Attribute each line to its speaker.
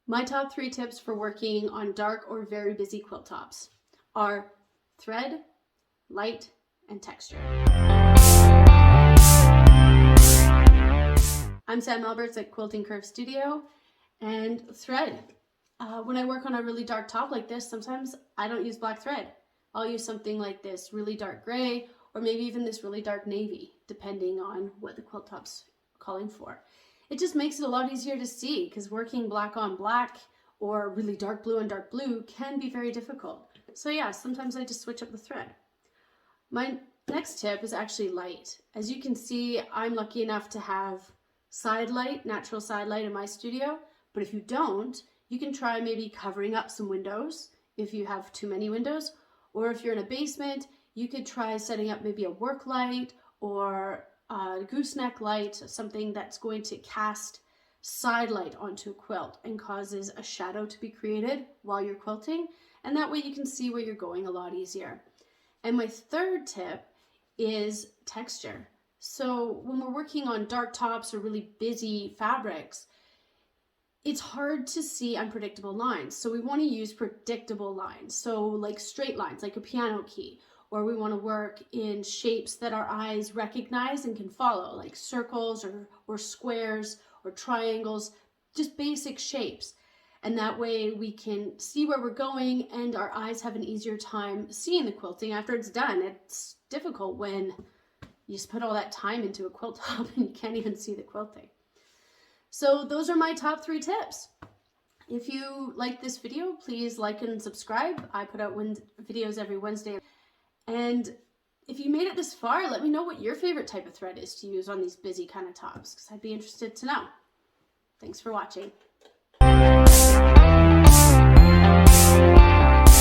Speaker 1: My top 3 tips for working on dark or very busy quilt tops are thread, light, and texture. I'm Sam Alberts at Quilting Curve Studio, and thread. When I work on a really dark top like this, sometimes I don't use black thread. I'll use something like this really dark gray, or maybe even this really dark navy, depending on what the quilt top's calling for. It just makes it a lot easier to see, because working black on black or really dark blue on dark blue can be very difficult. So yeah, sometimes I just switch up the thread. My next tip is actually light. As you can see, I'm lucky enough to have side light, natural side light in my studio, but if you don't, you can try maybe covering up some windows if you have too many windows, or if you're in a basement, you could try setting up maybe a work light or a gooseneck light, something that's going to cast side light onto a quilt and causes a shadow to be created while you're quilting, and that way you can see where you're going a lot easier. And my third tip is texture. So when we're working on dark tops or really busy fabrics, it's hard to see unpredictable lines. So we want to use predictable lines. So like straight lines, like a piano key, or we want to work in shapes that our eyes recognize and can follow, like circles or squares or triangles, just basic shapes. And that way we can see where we're going and our eyes have an easier time seeing the quilting after it's done. It's difficult when you just put all that time into a quilt top and you can't even see the quilting. So those are my top 3 tips. If you like this video, please like and subscribe. I put out videos every Wednesday. And if you made it this far, let me know what your favorite type of thread is to use on these busy kind of tops, because I'd be interested to know. Thanks for watching.